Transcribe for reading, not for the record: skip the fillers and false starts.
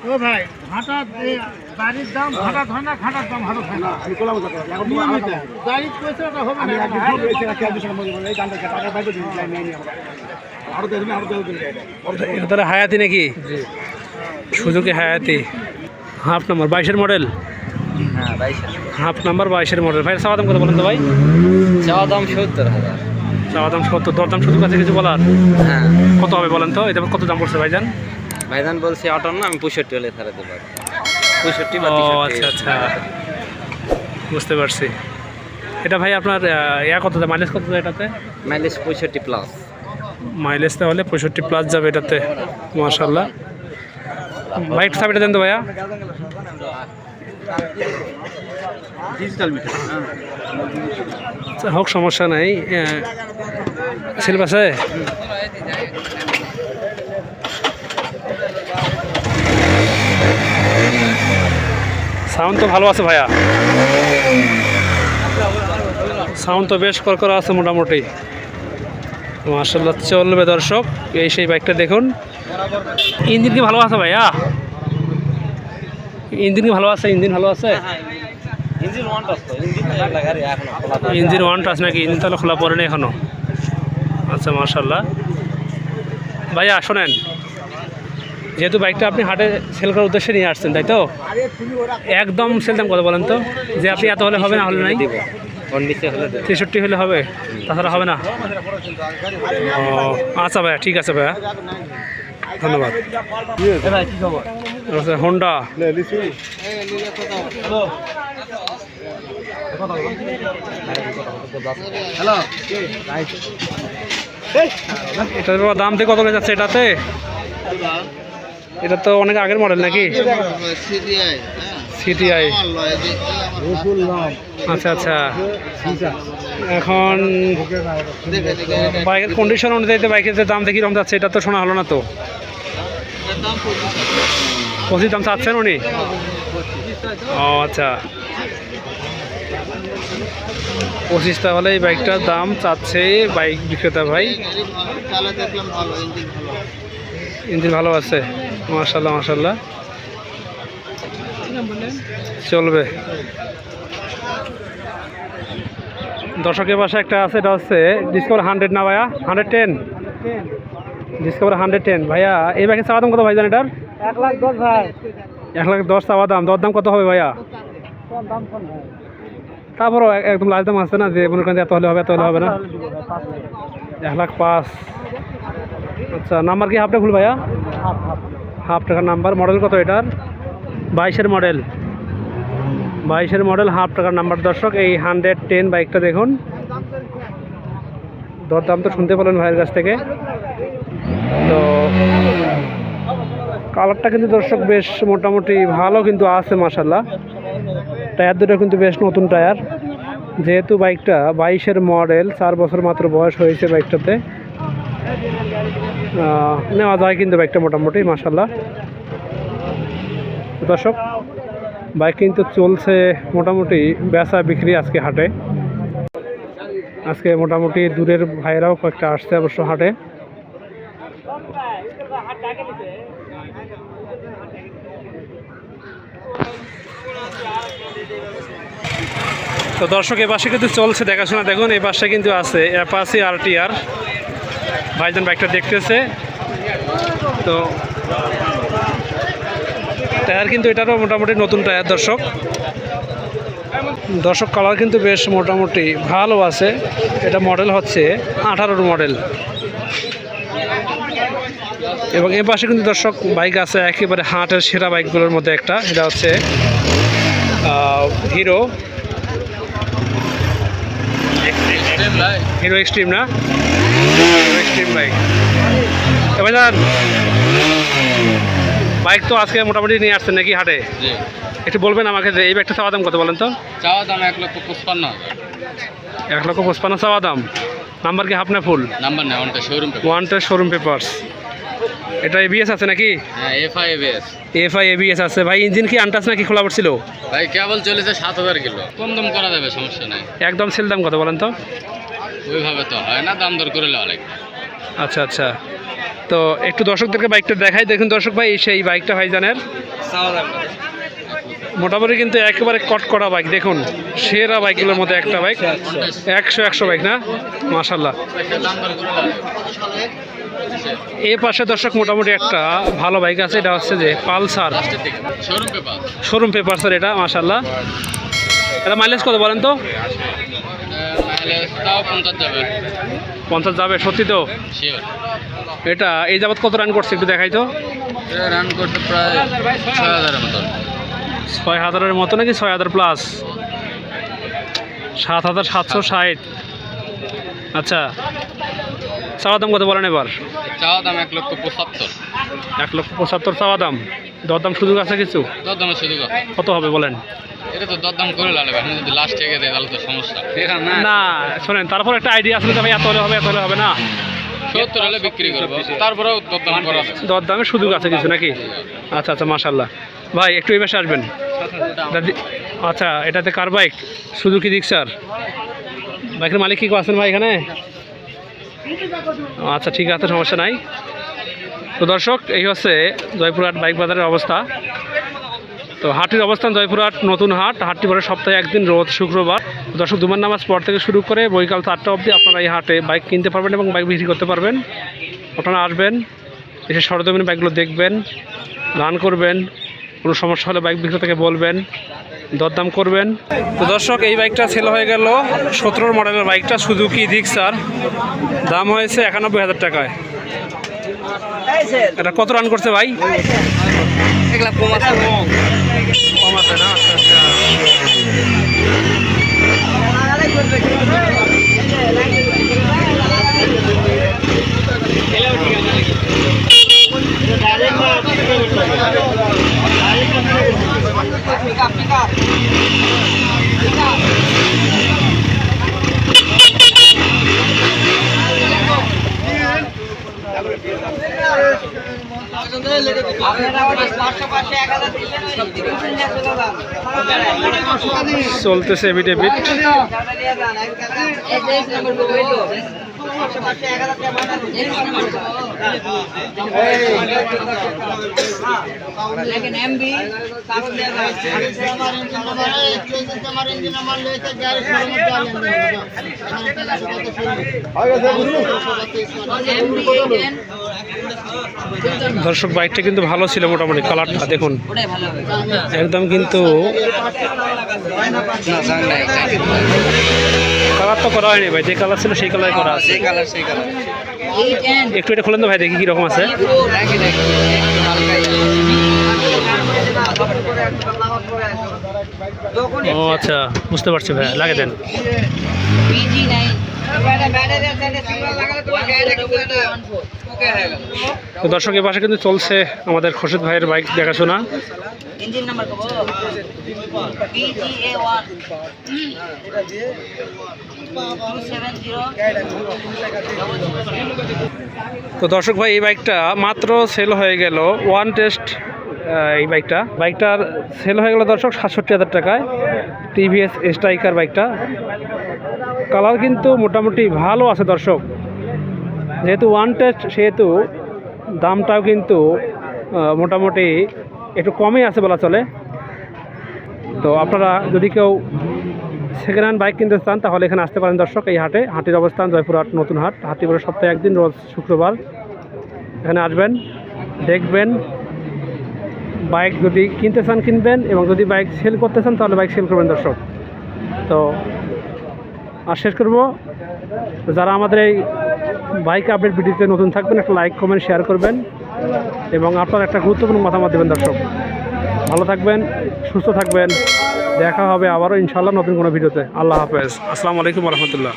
ও ভাই ভাটা বাড়ির দাম ভাটা হয় না, খাটার দাম ভাটা হয় না। বাড়ির পয়সা হবে এটা তাহলে হায়াতি নাকি? সুজুকি হায়াতি হাফ নাম্বার 22-এর মডেল। হ্যাঁ 22। হাফ নাম্বার 22-এর মডেল। ভাই চাওয়া দাম কত বলেন তো ভাই? চাওয়া দাম 70,000। চাওয়া দাম 70, দরদাম শুধু কাছে কিছু বলার? হ্যাঁ। কত হবে বলেন তো? এটা কত দাম পড়ছে ভাইজান? ভাইজান বলছি 58, আমি 65 হলে ছাড়াতে পারি। 65 বা ও 63। আচ্ছা আচ্ছা, বুঝতে পারছি। এটা ভাই আপনার কত দেয়, মাইলেজ কত দেয় এটাতে? Mileage 65 plus. মাইলেজ তাহলে 65 প্লাস যাবে এটাতে, মাশাআল্লাহ। ভাই একটু চাবিটা দেন তো ভাইয়া। ডিজিটাল মিটার হোক, সমস্যা নাই। সেলফ আছে? সাউন্ড তো ভালো আছে ভাইয়া, সাউন্ড তো বেশ করা আছে মোটামুটি, মাশাআল্লাহ। চলবে দর্শক, এই সেই বাইকটা দেখুন। ইঞ্জিন কি ভালো আছে ভাইয়া? ইঞ্জিন কি ভালো আছে? ইঞ্জিন ভালো আছে? ইঞ্জিন ওয়ান টাচ তো, ইঞ্জিন ইঞ্জিন ওয়ান টাচ নাকি? ইঞ্জিন তাহলে খোলা পড়েনি এখনো। আচ্ছা মাশাআল্লাহ। ভাইয়া শোনেন, যেহেতু বাইকটা আপনি হাটে সেল করার উদ্দেশ্যে নিয়ে আসছেন, তাই তো? একদম সেল দাম কত বলেন তো? যে আপনি এত হলে হবে, না হলে নাই? 63 হলে হবে, তাছাড়া হবে না? ও আচ্ছা ভাইয়া, ঠিক আছে ভাইয়া, ধন্যবাদ। আচ্ছা, হোন্ডা এটার দাম থেকে কত যাচ্ছে এটাতে? এটা তো অনেক আগের মডেল নাকি? সিটিআই। আচ্ছা আচ্ছা, এখন বাইকের কন্ডিশন অনুযায়ী বাইকের যে দাম দেখি রকম যাচ্ছে, এটা তো শোনা হলো না তো। 25 দাম চাচ্ছেন উনি? ও আচ্ছা, 25 তাহলে এই বাইকটার দাম চাচ্ছে বাইক বিক্রেতা ভাই। ইঞ্জিন ভালো আছে, মাশাআল্লাহ মাশাআল্লাহ, চলবে। দর্শকের পাশে একটা আছে, এটা হচ্ছে ডিসকভার 100 না ভাইয়া? 110, ডিসকভার 110। ভাইয়া এই বাইকের চাওয়া দাম কত ভাই জান এটার? 1,10,000 ভাই। 1,10,000 চাওয়া দাম। দরদাম কত হবে ভাইয়া? তারপরও একদম লাস্ট দাম আছে না, যে মনে করেন এত হলে হবে, এত হলে হবে না? 1,05,000। আচ্ছা, নাম্বার কি হাফটা ভুল ভাইয়া? হাফ টাকার নাম্বার। মডেল কত এটার? 22-এর মডেল। 22-এর মডেল, হাফ টাকার নাম্বার। দর্শক এই 110 বাইকটা দেখুন, দরদাম তো শুনতে পেলেন ভাইয়ের কাছ থেকে। তো কালারটা কিন্তু দর্শক বেশ মোটামুটি ভালো কিন্তু আছে মাশাআল্লাহ। টায়ার দুটো কিন্তু বেশ নতুন টায়ার, যেহেতু বাইকটা 22-এর মডেল, 4 বছর মাত্র বয়স হয়েছে বাইকটাতে, নেওয়া যায় কিন্তু বাইকটা মোটামুটি মাশাআল্লাহ। দর্শক বাইক কিন্তু চলছে মোটামুটি, বেচা বিক্রি আজকে হাটে। আজকে মোটামুটি দূরের ভাইয়েরাও কয়েকটা আসছে অবশ্য হাটে। তো দর্শক এ পাশে কিন্তু চলছে দেখাশোনা, দেখুন এই পাশে কিন্তু আছে অ্যাপাচি RTR। ভাইজান বাইকটা দেখতেছে। তো টায়ার কিন্তু এটারও মোটামুটি নতুন টায়ার দর্শক। দর্শক কালার কিন্তু বেশ মোটামুটি ভালো আছে। এটা মডেল হচ্ছে 18-র মডেল। এবং এ পাশে কিন্তু দর্শক বাইক আছে একেবারে হাটের সেরা বাইকগুলোর মধ্যে একটা, এটা হচ্ছে হিরো এক্সট্রিম না? Extreme bike. এবার বাইক তো আজকে মোটামুটি নিয়ে আসছেন নাকি হাটে? একটু বলবেন আমাকে যে এই বাইকটা চাওয়া দাম কত বলেন তো? চাওয়া দাম 1,55,000। 1,55,000 চাওয়া দাম। নাম্বার কি হাফ না ফুল? নাম্বার না, ওয়ানটা শোরুম পেপারস। এটা ABS আছে নাকি? হ্যাঁ, FI ABS আছে। ভাই ইঞ্জিন কি আনটাচ নাকি খোলা পড়ছিল? ভাই কেবল চলেছে 7,000 কিলো। কম দাম করা যাবে, সমস্যা নাই। একদম সেল দাম কত বলেন তো? ওইভাবে তো হয় না, দাম দর করে লেওয়া লাগবে। আচ্ছা আচ্ছা, তো একটু দর্শকদেরকে বাইকটা দেখাই। দেখুন দর্শক ভাই, সেই বাইকটা ভাইজানের মোটামুটি কিন্তু একেবারে কটকটা বাইক। দেখুন সেরা বাইকগুলোর মধ্যে একটা বাইক, 100 বাইক না, মাশাল্লাহ। এ পাশে দর্শক মোটামুটি একটা ভালো বাইক আছে, এটা হচ্ছে যে পালসার শোরুম পেপারসার, এটা মাশাল্লাহ। এটা মাইলেজ কত বলেন তো? 50 যাবে সত্যি তো? এটা এই যাবৎ কত রান করছে একটু দেখাই তো। রান করতে প্রায় 6000-এর মতো। 6000-এর মতো নাকি 6000 প্লাস? 7760। আচ্ছা, চাওয়া দাম কত বলেন এবার? চাওয়া দাম 1,75,000। 1,75,000 চাওয়া দাম। দরদাম সুযোগ আছে কিছু? দরদামের সুযোগ কত হবে বলেন? এটা তো দরদাম করে লাগবে, এখন যদি লাস্ট থেকে দেয় তাহলে তো সমস্যা। না শোনেন, তারপর একটা আইডিয়া আসলে তো ভাই এত হলে হবে, এত হলে হবে না। 70 হলে বিক্রি করবো, তারপরেও দরদাম করা যাবে। দরদামের সুযোগ আছে কিছু নাকি? আচ্ছা আচ্ছা, মাশাল্লাহ। ভাই একটু এই পাশে আসবেন। আচ্ছা, এটাতে কার বাইক? Suzuki Gixxer. বাইকের মালিক কি আছেন ভাই এখানে? আচ্ছা ঠিক আছে, সমস্যা নাই। তো দর্শক, এই হচ্ছে জয়পুরহাট বাইক বাজারের অবস্থা। তো হাটের অবস্থান জয়পুরহাট নতুন হাট। হাটটি পরে সপ্তাহে একদিন, রোজ শুক্রবার। দর্শক, দুমার নামাজ পর থেকে শুরু করে বৈকাল 4টা অবধি আপনারা এই হাটে বাইক কিনতে পারবেন এবং বাইক বিক্রি করতে পারবেন। আপনারা আসবেন, এসে সরজমিনে বাইকগুলো দেখবেন, রান করবেন, কোনো সমস্যা হলে বাইক বিক্রেতাকে বলবেন, দরদাম করবেন। তো দর্শক, এই বাইকটা সেল হয়ে গেল 17 মডেলের বাইকটা, সুজুকি জিক্সার। দাম হয়েছে 91,000 টাকায়। এটা কত রান করছে ভাই? কম আছে না? আচ্ছা আচ্ছা। চলতেছে এভিডেভিট। দর্শক, বাইকটা কিন্তু ভালো ছিল মোটামুটি। কালারটা দেখুন একদম, কিন্তু কালার তো করা হয়নি ভাই, যে কালার ছিল সেই কালার করা আছে। একটু এটা খোলেন তো ভাই, দেখি কিরকম আছে। ও আচ্ছা, বুঝতে পারছি ভাই, লাগে দেন। তো দর্শক, এ পাশে কিন্তু চলছে আমাদের খোরশেদ ভাইয়ের বাইক দেখাশোনা। তো দর্শক ভাই, এই বাইকটা মাত্র সেল হয়ে গেল, ওয়ান টেস্ট। এই বাইকটার সেল হয়ে গেল দর্শক 67,000 টাকায়। টিভিএস স্ট্রাইকার বাইকটা। কালার কিন্তু মোটামুটি ভালো আছে দর্শক, যেহেতু ওয়ান টেস্ট সেহেতু দামটাও কিন্তু মোটামুটি একটু কমই আছে বলা চলে। তো আপনারা যদি কেউ সেকেন্ড হ্যান্ড বাইক কিনতে চান তাহলে এখানে আসতে পারেন দর্শক। এই হাটের অবস্থান জয়পুরহাট নতুন হাট। হাটটি পরে সপ্তাহে একদিন, রোজ শুক্রবার। এখানে আসবেন, দেখবেন, বাইক যদি কিনতে চান কিনবেন, এবং যদি বাইক সেল করতে চান তাহলে বাইক সেল করবেন দর্শক। তো আর শেষ করব, যারা আমাদের এই বাইক আপডেট ভিডিওতে নতুন থাকবেন, একটা লাইক, কমেন্ট, শেয়ার করবেন এবং আপনার একটা গুরুত্বপূর্ণ মতামত দেবেন দর্শক। ভালো থাকবেন, সুস্থ থাকবেন। দেখা হবে আবারও ইনশাআল্লাহ নতুন কোনো ভিডিওতে। আল্লাহ হাফেজ। আসসালামু আলাইকুম রহমতুল্লাহ।